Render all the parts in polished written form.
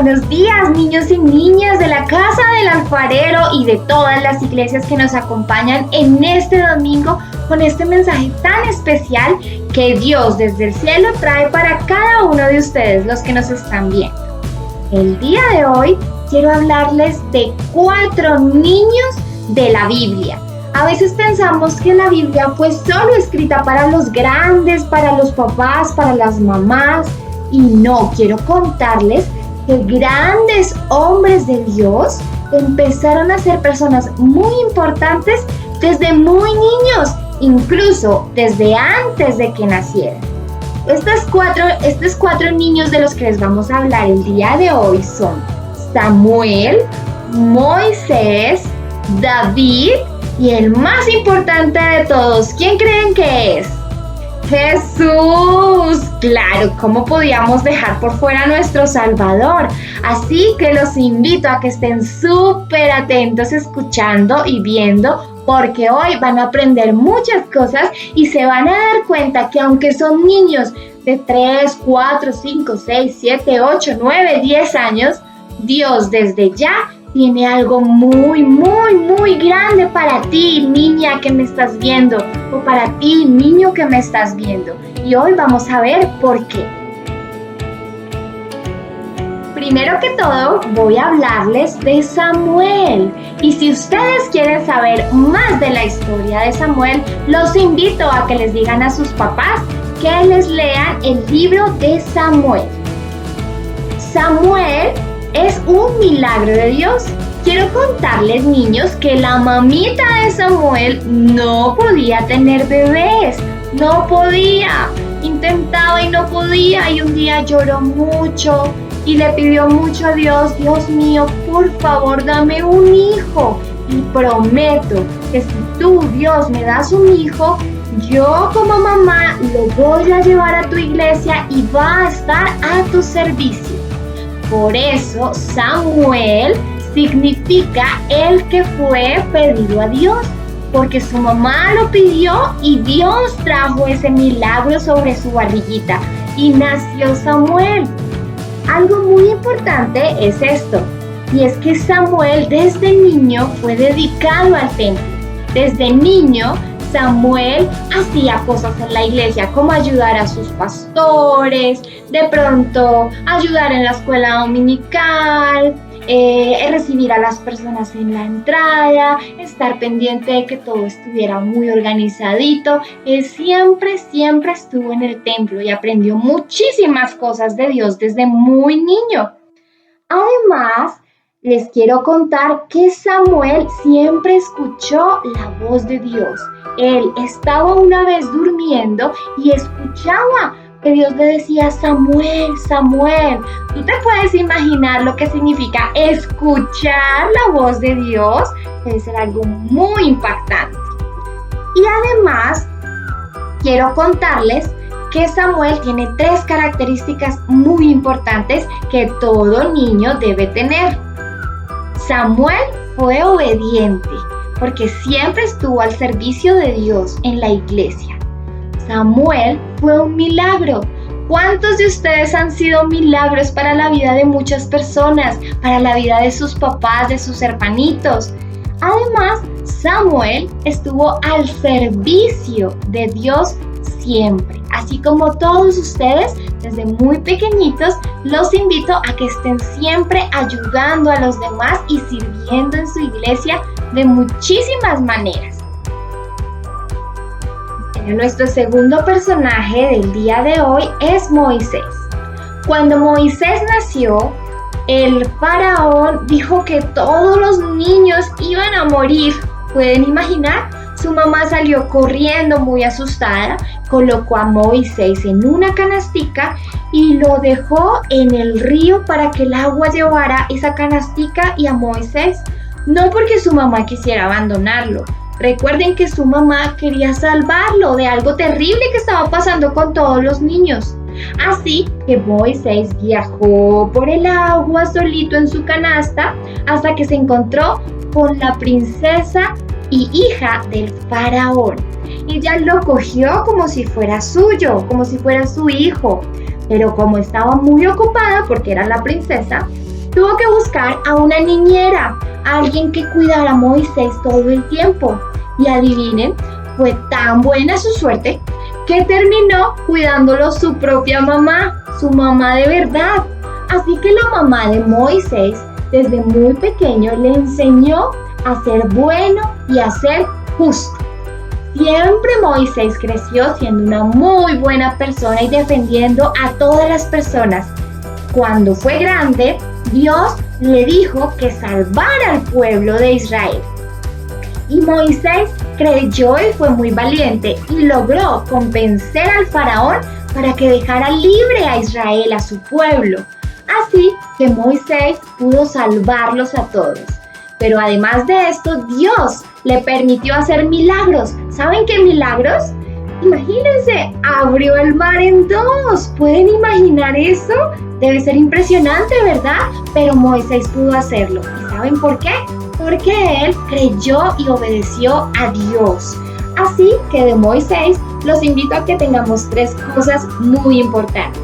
buenos días, niños y niñas de la Casa del Alfarero y de todas las iglesias que nos acompañan en este domingo con este mensaje tan especial que Dios desde el cielo trae para cada uno de ustedes, los que nos están viendo. El día de hoy quiero hablarles de 4 niños de la Biblia. A veces pensamos que la Biblia fue solo escrita para los grandes, para los papás, para las mamás. Y no, quiero contarles que grandes hombres de Dios empezaron a ser personas muy importantes desde muy niños, incluso desde antes de que nacieran. Estos cuatro niños de los que les vamos a hablar el día de hoy son Samuel, Moisés, David y el más importante de todos, ¿quién creen que es? ¡Jesús! Claro, ¿cómo podíamos dejar por fuera a nuestro Salvador? Así que los invito a que estén súper atentos escuchando y viendo, porque hoy van a aprender muchas cosas y se van a dar cuenta que aunque son niños de 3, 4, 5, 6, 7, 8, 9, 10 años, Dios desde ya tiene algo muy, muy, muy grande para ti, niña que me estás viendo, o para ti, niño que me estás viendo. Y hoy vamos a ver por qué. Primero que todo, voy a hablarles de Samuel. Y si ustedes quieren saber más de la historia de Samuel, los invito a que les digan a sus papás que les lean el libro de Samuel. Samuel es un milagro de Dios. Quiero contarles, niños, que la mamita de Samuel no podía tener bebés. No podía. Intentaba y no podía. Y un día lloró mucho y le pidió mucho a Dios: Dios mío, por favor, dame un hijo. Y prometo que si tú, Dios, me das un hijo, yo como mamá lo voy a llevar a tu iglesia y va a estar a tu servicio. Por eso Samuel significa el que fue pedido a Dios, porque su mamá lo pidió y Dios trajo ese milagro sobre su barriguita y nació Samuel. Algo muy importante es esto, y es que Samuel desde niño fue dedicado al templo. Desde niño Samuel hacía cosas en la iglesia como ayudar a sus pastores, de pronto ayudar en la escuela dominical, recibir a las personas en la entrada, estar pendiente de que todo estuviera muy organizadito. Él siempre estuvo en el templo y aprendió muchísimas cosas de Dios desde muy niño. Además, les quiero contar que Samuel siempre escuchó la voz de Dios. Él estaba una vez durmiendo y escuchaba que Dios le decía: Samuel, Samuel. ¿Tú te puedes imaginar lo que significa escuchar la voz de Dios? Debe ser algo muy impactante. Y además, quiero contarles que Samuel tiene 3 características muy importantes que todo niño debe tener. Samuel fue obediente porque siempre estuvo al servicio de Dios en la iglesia. Samuel fue un milagro. ¿Cuántos de ustedes han sido milagros para la vida de muchas personas, para la vida de sus papás, de sus hermanitos? Además, Samuel estuvo al servicio de Dios siempre. Así como todos ustedes, desde muy pequeñitos, los invito a que estén siempre ayudando a los demás y sirviendo en su iglesia de muchísimas maneras. Nuestro segundo personaje del día de hoy es Moisés. Cuando Moisés nació, el faraón dijo que todos los niños iban a morir. ¿Pueden imaginar? Su mamá salió corriendo muy asustada, colocó a Moisés en una canastica y lo dejó en el río para que el agua llevara esa canastica y a Moisés. No porque su mamá quisiera abandonarlo. Recuerden que su mamá quería salvarlo de algo terrible que estaba pasando con todos los niños. Así que Moisés viajó por el agua solito en su canasta hasta que se encontró con la princesa y hija del faraón. Ella lo cogió como si fuera suyo, como si fuera su hijo. Pero como estaba muy ocupada porque era la princesa, tuvo que buscar a una niñera, alguien que cuidara a Moisés todo el tiempo. Y adivinen, fue tan buena su suerte que terminó cuidándolo su propia mamá, su mamá de verdad. Así que la mamá de Moisés, desde muy pequeño, le enseñó a ser bueno y a ser justo. Siempre Moisés creció siendo una muy buena persona y defendiendo a todas las personas. Cuando fue grande, Dios le dijo que salvara al pueblo de Israel. Y Moisés creyó y fue muy valiente y logró convencer al faraón para que dejara libre a Israel, a su pueblo. Así que Moisés pudo salvarlos a todos. Pero además de esto, Dios le permitió hacer milagros. ¿Saben qué milagros? Imagínense, abrió el mar en dos. ¿Pueden imaginar eso? Debe ser impresionante, ¿verdad? Pero Moisés pudo hacerlo. ¿Y saben por qué? Porque él creyó y obedeció a Dios. Así que de Moisés los invito a que tengamos 3 cosas muy importantes.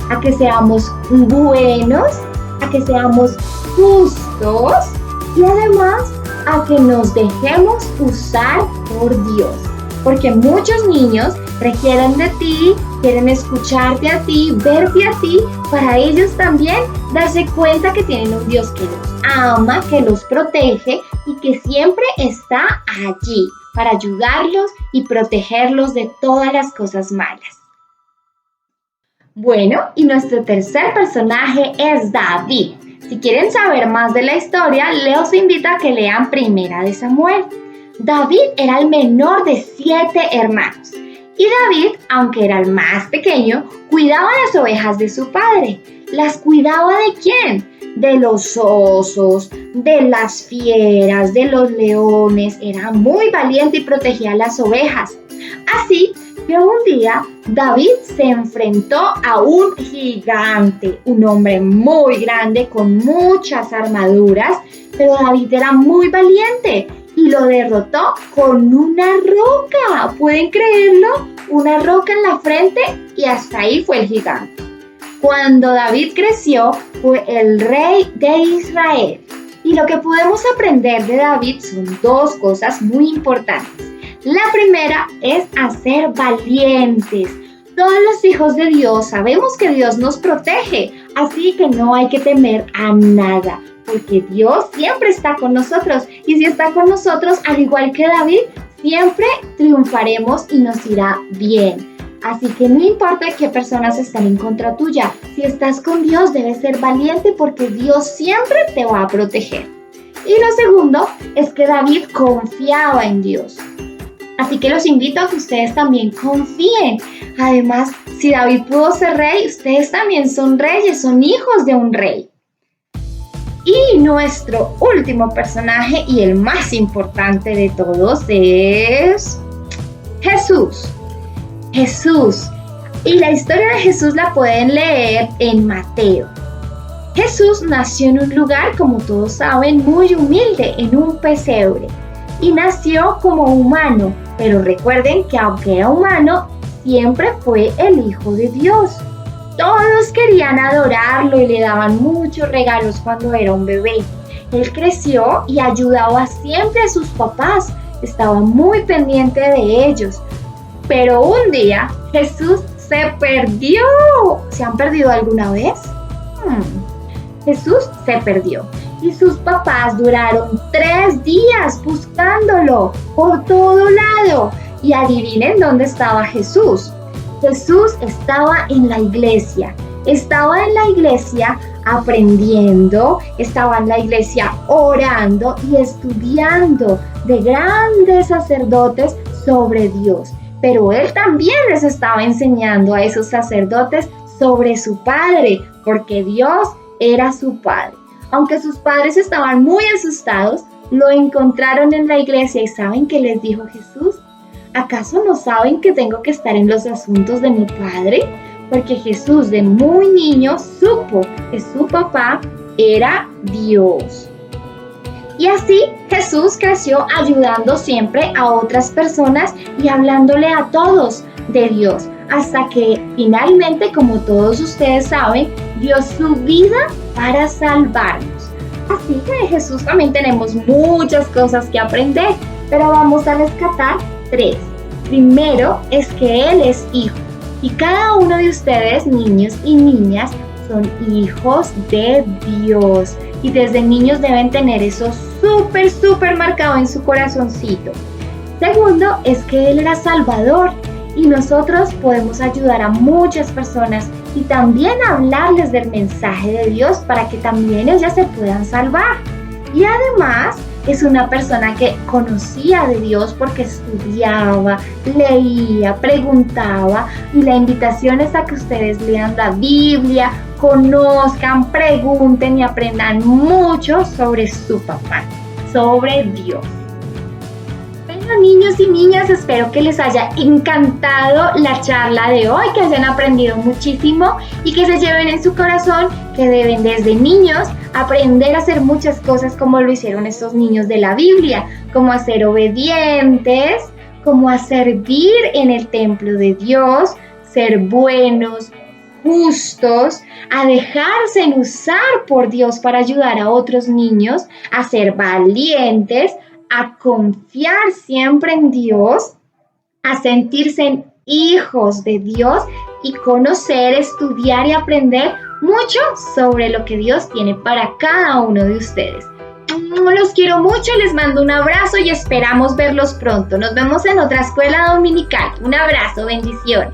A que seamos buenos, a que seamos justos y además a que nos dejemos usar por Dios. Porque muchos niños requieren de ti, quieren escucharte a ti, verte a ti, para ellos también darse cuenta que tienen un Dios que los ama, que los protege y que siempre está allí para ayudarlos y protegerlos de todas las cosas malas. Bueno, y nuestro tercer personaje es David. Si quieren saber más de la historia, les invito a que lean Primera de Samuel. David era el menor de 7 hermanos. Y David, aunque era el más pequeño, cuidaba las ovejas de su padre. ¿Las cuidaba de quién? De los osos, de las fieras, de los leones. Era muy valiente y protegía las ovejas. Así que un día David se enfrentó a un gigante, un hombre muy grande con muchas armaduras, pero David era muy valiente y lo derrotó con una roca. ¿Pueden creerlo? Una roca en la frente y hasta ahí fue el gigante. Cuando David creció, fue el rey de Israel. Y lo que podemos aprender de David son 2 cosas muy importantes. La primera es a ser valientes. Todos los hijos de Dios sabemos que Dios nos protege, así que no hay que temer a nada, porque Dios siempre está con nosotros. Y si está con nosotros, al igual que David, siempre triunfaremos y nos irá bien. Así que no importa qué personas están en contra tuya, si estás con Dios debes ser valiente porque Dios siempre te va a proteger. Y lo segundo es que David confiaba en Dios. Así que los invito a que ustedes también confíen. Además, si David pudo ser rey, ustedes también son reyes, son hijos de un rey. Y nuestro último personaje y el más importante de todos es Jesús. Jesús. Y la historia de Jesús la pueden leer en Mateo. Jesús nació en un lugar, como todos saben, muy humilde, en un pesebre. Y nació como humano, pero recuerden que aunque era humano, siempre fue el Hijo de Dios. Todos querían adorarlo y le daban muchos regalos cuando era un bebé. Él creció y ayudaba siempre a sus papás, estaba muy pendiente de ellos. Pero un día Jesús se perdió. ¿Se han perdido alguna vez? Jesús se perdió. Y sus papás duraron 3 días buscándolo por todo lado. Y adivinen dónde estaba Jesús. Jesús estaba en la iglesia. Estaba en la iglesia aprendiendo, estaba en la iglesia orando y estudiando de grandes sacerdotes sobre Dios. Pero él también les estaba enseñando a esos sacerdotes sobre su Padre, porque Dios era su Padre. Aunque sus padres estaban muy asustados, lo encontraron en la iglesia y ¿saben qué les dijo Jesús? ¿Acaso no saben que tengo que estar en los asuntos de mi Padre? Porque Jesús de muy niño supo que su papá era Dios. Y así Jesús creció ayudando siempre a otras personas y hablándole a todos de Dios, hasta que finalmente, como todos ustedes saben, dio su vida para salvarnos. Así que de Jesús también tenemos muchas cosas que aprender, pero vamos a rescatar 3. Primero es que Él es Hijo y cada uno de ustedes, niños y niñas, son hijos de Dios y desde niños deben tener eso súper marcado en su corazoncito. Segundo es que Él era Salvador y nosotros podemos ayudar a muchas personas y también hablarles del mensaje de Dios para que también ellas se puedan salvar. Y además es una persona que conocía de Dios porque estudiaba, leía, preguntaba, y la invitación es a que ustedes lean la Biblia, conozcan, pregunten y aprendan mucho sobre su papá, sobre Dios. Bueno, niños y niñas, espero que les haya encantado la charla de hoy, que hayan aprendido muchísimo y que se lleven en su corazón que deben desde niños aprender a hacer muchas cosas como lo hicieron estos niños de la Biblia, como a ser obedientes, como a servir en el templo de Dios, ser buenos, justos, a dejarse usar por Dios para ayudar a otros niños, a ser valientes, a confiar siempre en Dios, a sentirse hijos de Dios y conocer, estudiar y aprender mucho sobre lo que Dios tiene para cada uno de ustedes. Los quiero mucho, les mando un abrazo y esperamos verlos pronto. Nos vemos en otra escuela dominical. Un abrazo, bendiciones.